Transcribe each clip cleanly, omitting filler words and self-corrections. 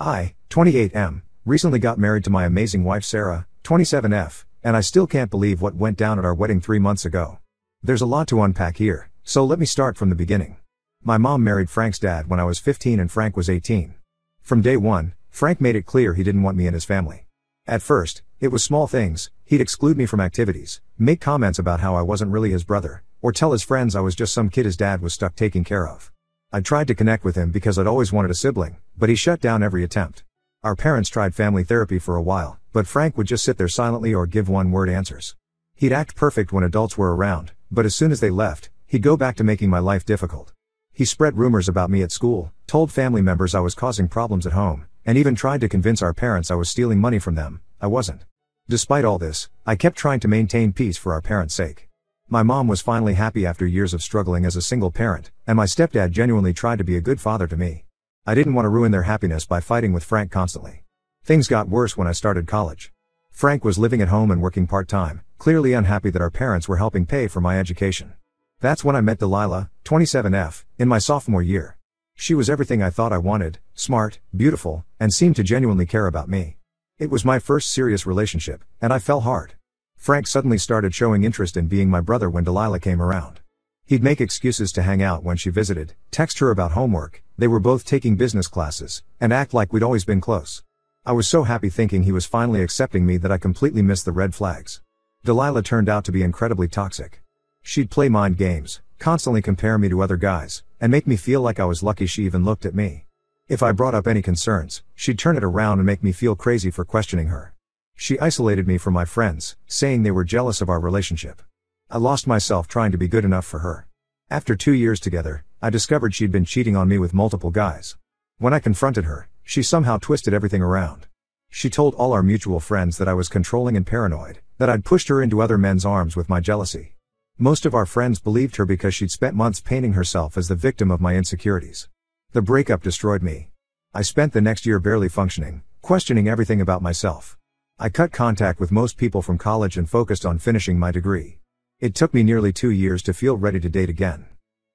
I, 28M, recently got married to my amazing wife Sarah, 27F, and I still can't believe what went down at our wedding 3 months ago. There's a lot to unpack here, so let me start from the beginning. My mom married Frank's dad when I was 15 and Frank was 18. From day one, Frank made it clear he didn't want me in his family. At first, it was small things. He'd exclude me from activities, make comments about how I wasn't really his brother, or tell his friends I was just some kid his dad was stuck taking care of. I tried to connect with him because I'd always wanted a sibling, but he shut down every attempt. Our parents tried family therapy for a while, but Frank would just sit there silently or give one-word answers. He'd act perfect when adults were around, but as soon as they left, he'd go back to making my life difficult. He spread rumors about me at school, told family members I was causing problems at home, and even tried to convince our parents I was stealing money from them. I wasn't. Despite all this, I kept trying to maintain peace for our parents' sake. My mom was finally happy after years of struggling as a single parent, and my stepdad genuinely tried to be a good father to me. I didn't want to ruin their happiness by fighting with Frank constantly. Things got worse when I started college. Frank was living at home and working part-time, clearly unhappy that our parents were helping pay for my education. That's when I met Delilah, 27F, in my sophomore year. She was everything I thought I wanted, smart, beautiful, and seemed to genuinely care about me. It was my first serious relationship, and I fell hard. Frank suddenly started showing interest in being my brother when Delilah came around. He'd make excuses to hang out when she visited, text her about homework, they were both taking business classes, and act like we'd always been close. I was so happy thinking he was finally accepting me that I completely missed the red flags. Delilah turned out to be incredibly toxic. She'd play mind games, constantly compare me to other guys, and make me feel like I was lucky she even looked at me. If I brought up any concerns, she'd turn it around and make me feel crazy for questioning her. She isolated me from my friends, saying they were jealous of our relationship. I lost myself trying to be good enough for her. After 2 years together, I discovered she'd been cheating on me with multiple guys. When I confronted her, she somehow twisted everything around. She told all our mutual friends that I was controlling and paranoid, that I'd pushed her into other men's arms with my jealousy. Most of our friends believed her because she'd spent months painting herself as the victim of my insecurities. The breakup destroyed me. I spent the next year barely functioning, questioning everything about myself. I cut contact with most people from college and focused on finishing my degree. It took me nearly 2 years to feel ready to date again.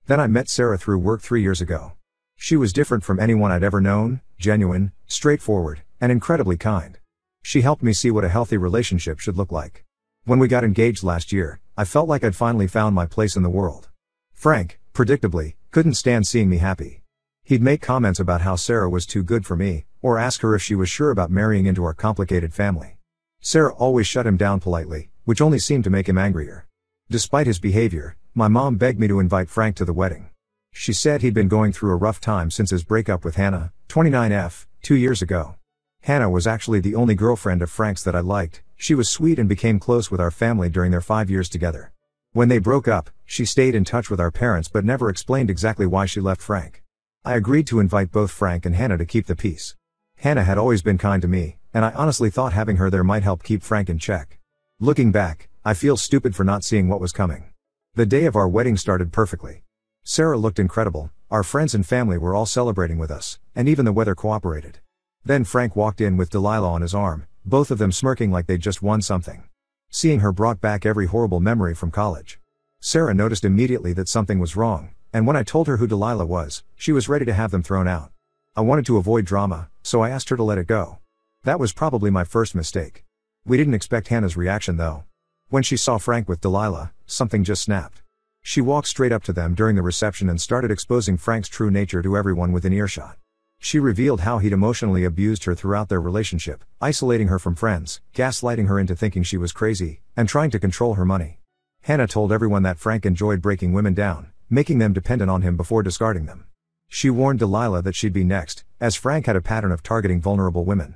Then I met Sarah through work 3 years ago. She was different from anyone I'd ever known, genuine, straightforward, and incredibly kind. She helped me see what a healthy relationship should look like. When we got engaged last year, I felt like I'd finally found my place in the world. Frank, predictably, couldn't stand seeing me happy. He'd make comments about how Sarah was too good for me, or ask her if she was sure about marrying into our complicated family. Sarah always shut him down politely, which only seemed to make him angrier. Despite his behavior, my mom begged me to invite Frank to the wedding. She said he'd been going through a rough time since his breakup with Hannah, 29F, 2 years ago. Hannah was actually the only girlfriend of Frank's that I liked. She was sweet and became close with our family during their 5 years together. When they broke up, she stayed in touch with our parents but never explained exactly why she left Frank. I agreed to invite both Frank and Hannah to keep the peace. Hannah had always been kind to me, and I honestly thought having her there might help keep Frank in check. Looking back, I feel stupid for not seeing what was coming. The day of our wedding started perfectly. Sarah looked incredible, our friends and family were all celebrating with us, and even the weather cooperated. Then Frank walked in with Delilah on his arm, both of them smirking like they'd just won something. Seeing her brought back every horrible memory from college. Sarah noticed immediately that something was wrong, and when I told her who Delilah was, she was ready to have them thrown out. I wanted to avoid drama, so I asked her to let it go. That was probably my first mistake. We didn't expect Hannah's reaction though. When she saw Frank with Delilah, something just snapped. She walked straight up to them during the reception and started exposing Frank's true nature to everyone within earshot. She revealed how he'd emotionally abused her throughout their relationship, isolating her from friends, gaslighting her into thinking she was crazy, and trying to control her money. Hannah told everyone that Frank enjoyed breaking women down, making them dependent on him before discarding them. She warned Delilah that she'd be next, as Frank had a pattern of targeting vulnerable women.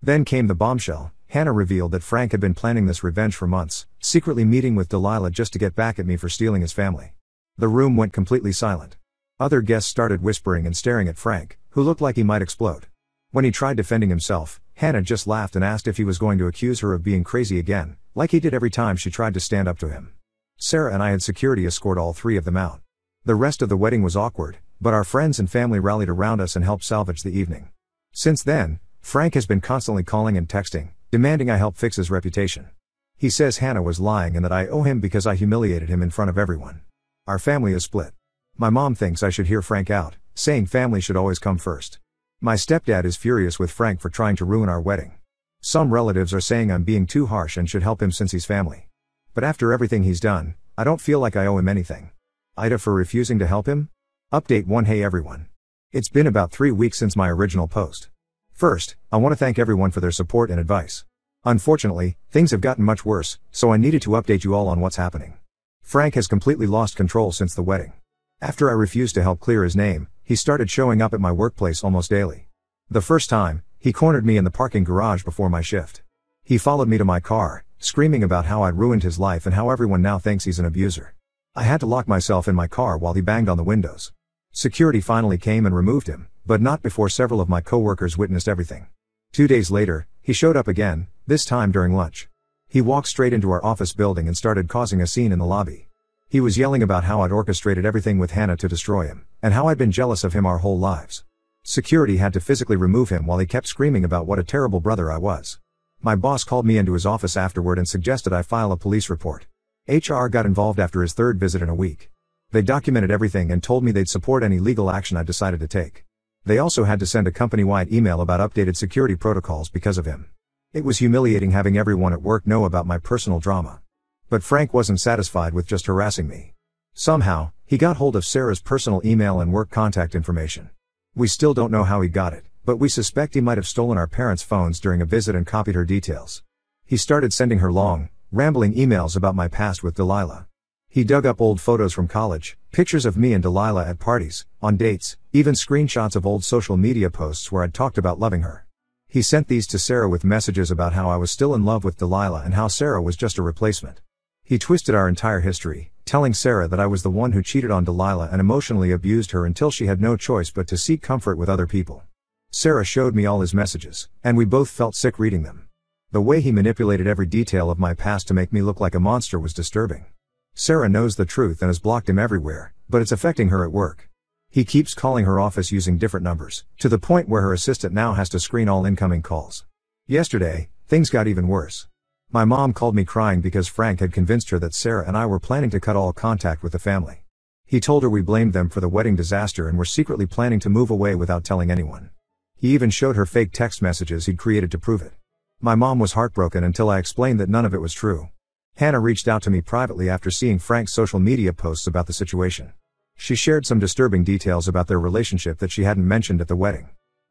Then came the bombshell. Hannah revealed that Frank had been planning this revenge for months, secretly meeting with Delilah just to get back at me for stealing his family. The room went completely silent. Other guests started whispering and staring at Frank, who looked like he might explode. When he tried defending himself, Hannah just laughed and asked if he was going to accuse her of being crazy again, like he did every time she tried to stand up to him. Sarah and I had security escort all 3 of them out. The rest of the wedding was awkward, but our friends and family rallied around us and helped salvage the evening. Since then, Frank has been constantly calling and texting, demanding I help fix his reputation. He says Hannah was lying and that I owe him because I humiliated him in front of everyone. Our family is split. My mom thinks I should hear Frank out, saying family should always come first. My stepdad is furious with Frank for trying to ruin our wedding. Some relatives are saying I'm being too harsh and should help him since he's family. But after everything he's done, I don't feel like I owe him anything. Ida for refusing to help him? Update 1. Hey everyone. It's been about 3 weeks since my original post. First, I want to thank everyone for their support and advice. Unfortunately, things have gotten much worse, so I needed to update you all on what's happening. Frank has completely lost control since the wedding. After I refused to help clear his name, he started showing up at my workplace almost daily. The first time, he cornered me in the parking garage before my shift. He followed me to my car, screaming about how I'd ruined his life and how everyone now thinks he's an abuser. I had to lock myself in my car while he banged on the windows. Security finally came and removed him, but not before several of my coworkers witnessed everything. 2 days later, he showed up again, this time during lunch. He walked straight into our office building and started causing a scene in the lobby. He was yelling about how I'd orchestrated everything with Hannah to destroy him, and how I'd been jealous of him our whole lives. Security had to physically remove him while he kept screaming about what a terrible brother I was. My boss called me into his office afterward and suggested I file a police report. HR got involved after his 3rd visit in a week. They documented everything and told me they'd support any legal action I decided to take. They also had to send a company-wide email about updated security protocols because of him. It was humiliating having everyone at work know about my personal drama. But Frank wasn't satisfied with just harassing me. Somehow, he got hold of Sarah's personal email and work contact information. We still don't know how he got it, but we suspect he might have stolen our parents' phones during a visit and copied her details. He started sending her long, rambling emails about my past with Delilah. He dug up old photos from college, pictures of me and Delilah at parties, on dates, even screenshots of old social media posts where I'd talked about loving her. He sent these to Sarah with messages about how I was still in love with Delilah and how Sarah was just a replacement. He twisted our entire history, telling Sarah that I was the one who cheated on Delilah and emotionally abused her until she had no choice but to seek comfort with other people. Sarah showed me all his messages, and we both felt sick reading them. The way he manipulated every detail of my past to make me look like a monster was disturbing. Sarah knows the truth and has blocked him everywhere, but it's affecting her at work. He keeps calling her office using different numbers, to the point where her assistant now has to screen all incoming calls. Yesterday, things got even worse. My mom called me crying because Frank had convinced her that Sarah and I were planning to cut all contact with the family. He told her we blamed them for the wedding disaster and were secretly planning to move away without telling anyone. He even showed her fake text messages he'd created to prove it. My mom was heartbroken until I explained that none of it was true. Hannah reached out to me privately after seeing Frank's social media posts about the situation. She shared some disturbing details about their relationship that she hadn't mentioned at the wedding.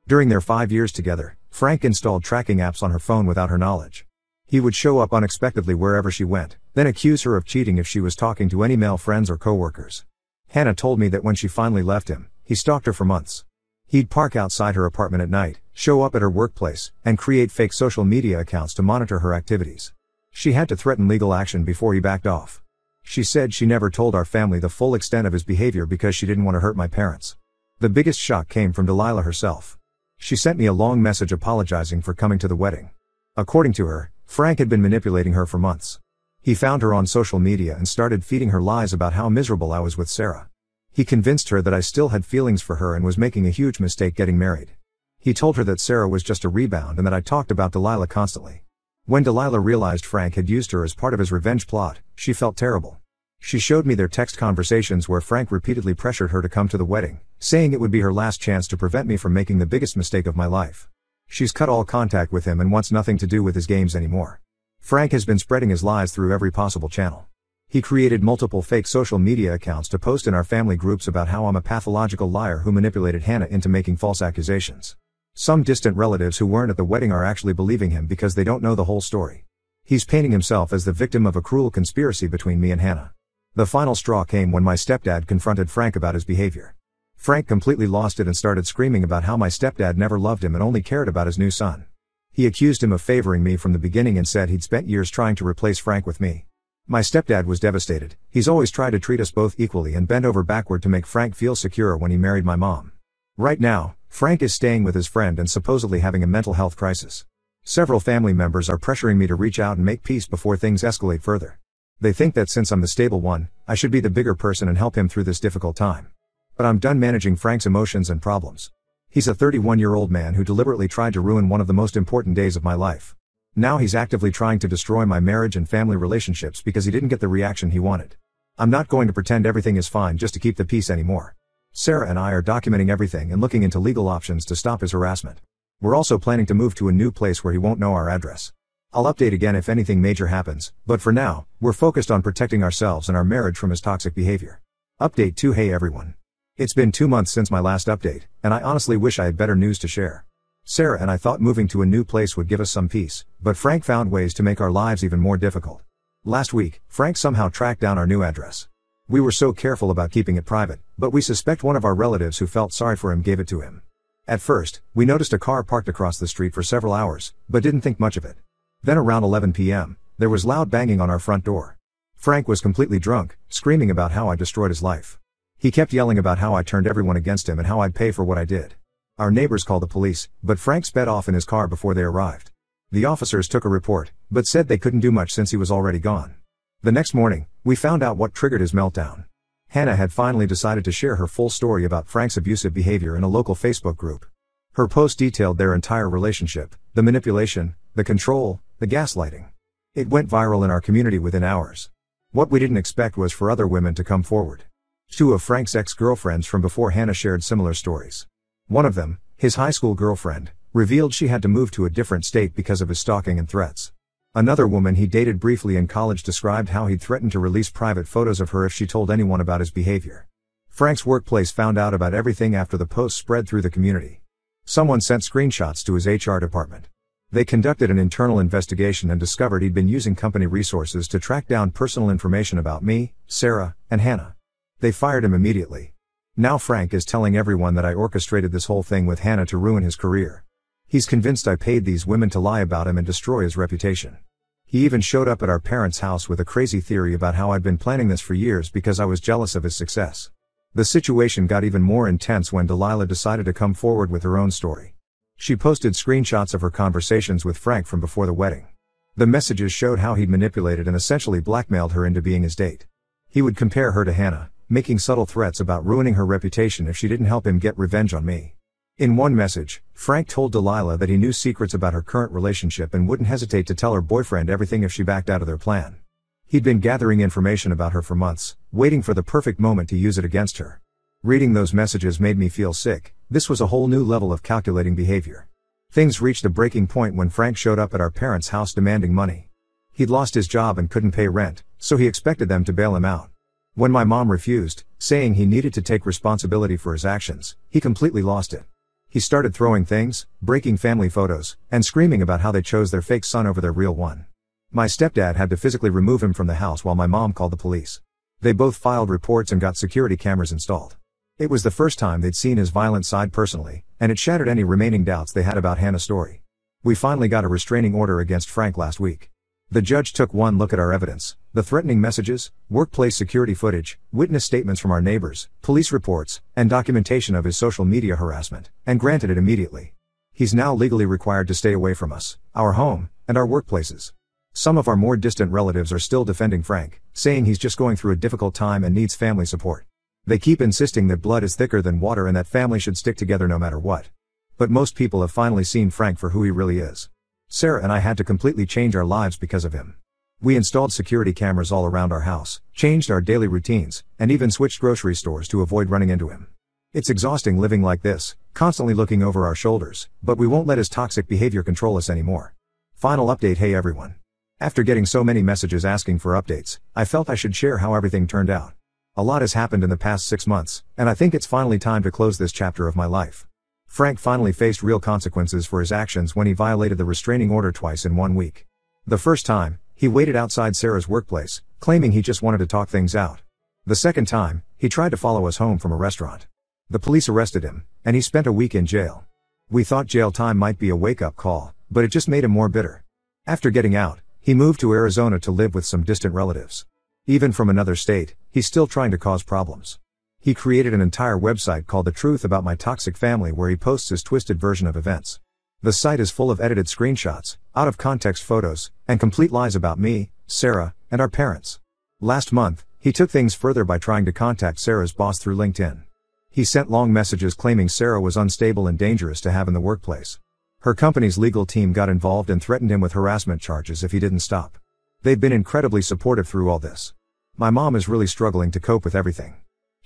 During their 5 years together, Frank installed tracking apps on her phone without her knowledge. He would show up unexpectedly wherever she went, then accuse her of cheating if she was talking to any male friends or coworkers. Hannah told me that when she finally left him, he stalked her for months. He'd park outside her apartment at night, show up at her workplace, and create fake social media accounts to monitor her activities. She had to threaten legal action before he backed off. She said she never told our family the full extent of his behavior because she didn't want to hurt my parents. The biggest shock came from Delilah herself. She sent me a long message apologizing for coming to the wedding. According to her, Frank had been manipulating her for months. He found her on social media and started feeding her lies about how miserable I was with Sarah. He convinced her that I still had feelings for her and was making a huge mistake getting married. He told her that Sarah was just a rebound and that I talked about Delilah constantly. When Delilah realized Frank had used her as part of his revenge plot, she felt terrible. She showed me their text conversations where Frank repeatedly pressured her to come to the wedding, saying it would be her last chance to prevent me from making the biggest mistake of my life. She's cut all contact with him and wants nothing to do with his games anymore. Frank has been spreading his lies through every possible channel. He created multiple fake social media accounts to post in our family groups about how I'm a pathological liar who manipulated Hannah into making false accusations. Some distant relatives who weren't at the wedding are actually believing him because they don't know the whole story. He's painting himself as the victim of a cruel conspiracy between me and Hannah. The final straw came when my stepdad confronted Frank about his behavior. Frank completely lost it and started screaming about how my stepdad never loved him and only cared about his new son. He accused him of favoring me from the beginning and said he'd spent years trying to replace Frank with me. My stepdad was devastated. He's always tried to treat us both equally and bent over backward to make Frank feel secure when he married my mom. Right now, Frank is staying with his friend and supposedly having a mental health crisis. Several family members are pressuring me to reach out and make peace before things escalate further. They think that since I'm the stable one, I should be the bigger person and help him through this difficult time. But I'm done managing Frank's emotions and problems. He's a 31-year-old man who deliberately tried to ruin one of the most important days of my life. Now he's actively trying to destroy my marriage and family relationships because he didn't get the reaction he wanted. I'm not going to pretend everything is fine just to keep the peace anymore. Sarah and I are documenting everything and looking into legal options to stop his harassment. We're also planning to move to a new place where he won't know our address. I'll update again if anything major happens, but for now, we're focused on protecting ourselves and our marriage from his toxic behavior. Update 2. Hey everyone. It's been 2 months since my last update, and I honestly wish I had better news to share. Sarah and I thought moving to a new place would give us some peace, but Frank found ways to make our lives even more difficult. Last week, Frank somehow tracked down our new address. We were so careful about keeping it private, but we suspect one of our relatives who felt sorry for him gave it to him. At first, we noticed a car parked across the street for several hours, but didn't think much of it. Then around 11 p.m., there was loud banging on our front door. Frank was completely drunk, screaming about how I destroyed his life. He kept yelling about how I turned everyone against him and how I'd pay for what I did. Our neighbors called the police, but Frank sped off in his car before they arrived. The officers took a report, but said they couldn't do much since he was already gone. The next morning, we found out what triggered his meltdown. Hannah had finally decided to share her full story about Frank's abusive behavior in a local Facebook group. Her post detailed their entire relationship, the manipulation, the control, the gaslighting. It went viral in our community within hours. What we didn't expect was for other women to come forward. 2 of Frank's ex-girlfriends from before Hannah shared similar stories. One of them, his high school girlfriend, revealed she had to move to a different state because of his stalking and threats. Another woman he dated briefly in college described how he'd threatened to release private photos of her if she told anyone about his behavior. Frank's workplace found out about everything after the post spread through the community. Someone sent screenshots to his HR department. They conducted an internal investigation and discovered he'd been using company resources to track down personal information about me, Sarah, and Hannah. They fired him immediately. Now Frank is telling everyone that I orchestrated this whole thing with Hannah to ruin his career. He's convinced I paid these women to lie about him and destroy his reputation. He even showed up at our parents' house with a crazy theory about how I'd been planning this for years because I was jealous of his success. The situation got even more intense when Delilah decided to come forward with her own story. She posted screenshots of her conversations with Frank from before the wedding. The messages showed how he'd manipulated and essentially blackmailed her into being his date. He would compare her to Hannah, making subtle threats about ruining her reputation if she didn't help him get revenge on me. In one message, Frank told Delilah that he knew secrets about her current relationship and wouldn't hesitate to tell her boyfriend everything if she backed out of their plan. He'd been gathering information about her for months, waiting for the perfect moment to use it against her. Reading those messages made me feel sick. This was a whole new level of calculating behavior. Things reached a breaking point when Frank showed up at our parents' house demanding money. He'd lost his job and couldn't pay rent, so he expected them to bail him out. When my mom refused, saying he needed to take responsibility for his actions, he completely lost it. He started throwing things, breaking family photos, and screaming about how they chose their fake son over their real one. My stepdad had to physically remove him from the house while my mom called the police. They both filed reports and got security cameras installed. It was the first time they'd seen his violent side personally, and it shattered any remaining doubts they had about Hannah's story. We finally got a restraining order against Frank last week. The judge took one look at our evidence, the threatening messages, workplace security footage, witness statements from our neighbors, police reports, and documentation of his social media harassment, and granted it immediately. He's now legally required to stay away from us, our home, and our workplaces. Some of our more distant relatives are still defending Frank, saying he's just going through a difficult time and needs family support. They keep insisting that blood is thicker than water and that family should stick together no matter what. But most people have finally seen Frank for who he really is. Sarah and I had to completely change our lives because of him. We installed security cameras all around our house, changed our daily routines, and even switched grocery stores to avoid running into him. It's exhausting living like this, constantly looking over our shoulders, but we won't let his toxic behavior control us anymore. Final update. Hey everyone. After getting so many messages asking for updates, I felt I should share how everything turned out. A lot has happened in the past 6 months, and I think it's finally time to close this chapter of my life. Frank finally faced real consequences for his actions when he violated the restraining order twice in 1 week. The first time, he waited outside Sarah's workplace, claiming he just wanted to talk things out. The second time, he tried to follow us home from a restaurant. The police arrested him, and he spent a week in jail. We thought jail time might be a wake-up call, but it just made him more bitter. After getting out, he moved to Arizona to live with some distant relatives. Even from another state, he's still trying to cause problems. He created an entire website called The Truth About My Toxic Family where he posts his twisted version of events. The site is full of edited screenshots, out-of-context photos, and complete lies about me, Sarah, and our parents. Last month, he took things further by trying to contact Sarah's boss through LinkedIn. He sent long messages claiming Sarah was unstable and dangerous to have in the workplace. Her company's legal team got involved and threatened him with harassment charges if he didn't stop. They've been incredibly supportive through all this. My mom is really struggling to cope with everything.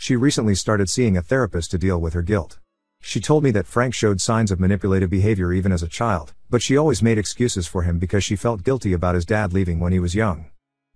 She recently started seeing a therapist to deal with her guilt. She told me that Frank showed signs of manipulative behavior even as a child, but she always made excuses for him because she felt guilty about his dad leaving when he was young.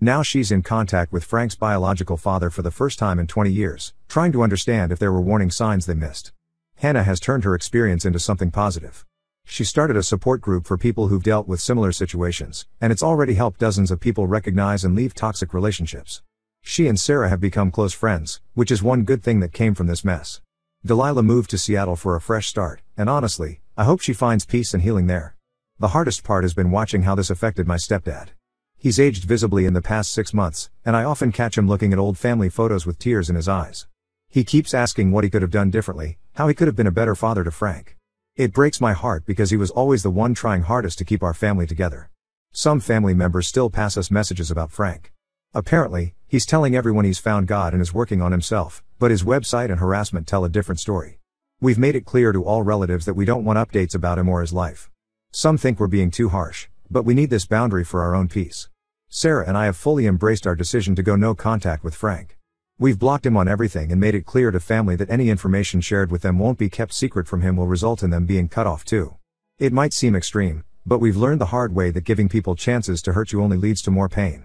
Now she's in contact with Frank's biological father for the first time in 20 years, trying to understand if there were warning signs they missed. Hannah has turned her experience into something positive. She started a support group for people who've dealt with similar situations, and it's already helped dozens of people recognize and leave toxic relationships. She and Sarah have become close friends, which is one good thing that came from this mess. Delilah moved to Seattle for a fresh start, and honestly, I hope she finds peace and healing there. The hardest part has been watching how this affected my stepdad. He's aged visibly in the past 6 months, and I often catch him looking at old family photos with tears in his eyes. He keeps asking what he could have done differently, how he could have been a better father to Frank. It breaks my heart because he was always the one trying hardest to keep our family together. Some family members still pass us messages about Frank. Apparently, he's telling everyone he's found God and is working on himself, but his website and harassment tell a different story. We've made it clear to all relatives that we don't want updates about him or his life. Some think we're being too harsh, but we need this boundary for our own peace. Sarah and I have fully embraced our decision to go no contact with Frank. We've blocked him on everything and made it clear to family that any information shared with them won't be kept secret from him will result in them being cut off too. It might seem extreme, but we've learned the hard way that giving people chances to hurt you only leads to more pain.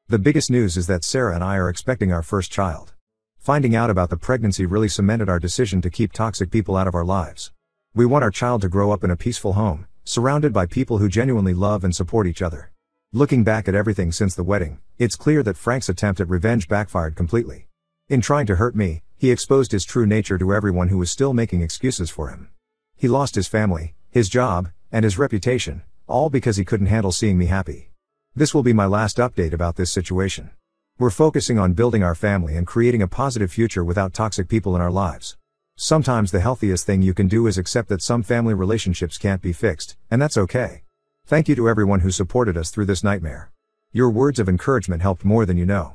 The biggest news is that Sarah and I are expecting our first child. Finding out about the pregnancy really cemented our decision to keep toxic people out of our lives. We want our child to grow up in a peaceful home, surrounded by people who genuinely love and support each other. Looking back at everything since the wedding, it's clear that Frank's attempt at revenge backfired completely. In trying to hurt me, he exposed his true nature to everyone who was still making excuses for him. He lost his family, his job, and his reputation, all because he couldn't handle seeing me happy. This will be my last update about this situation. We're focusing on building our family and creating a positive future without toxic people in our lives. Sometimes the healthiest thing you can do is accept that some family relationships can't be fixed, and that's okay. Thank you to everyone who supported us through this nightmare. Your words of encouragement helped more than you know.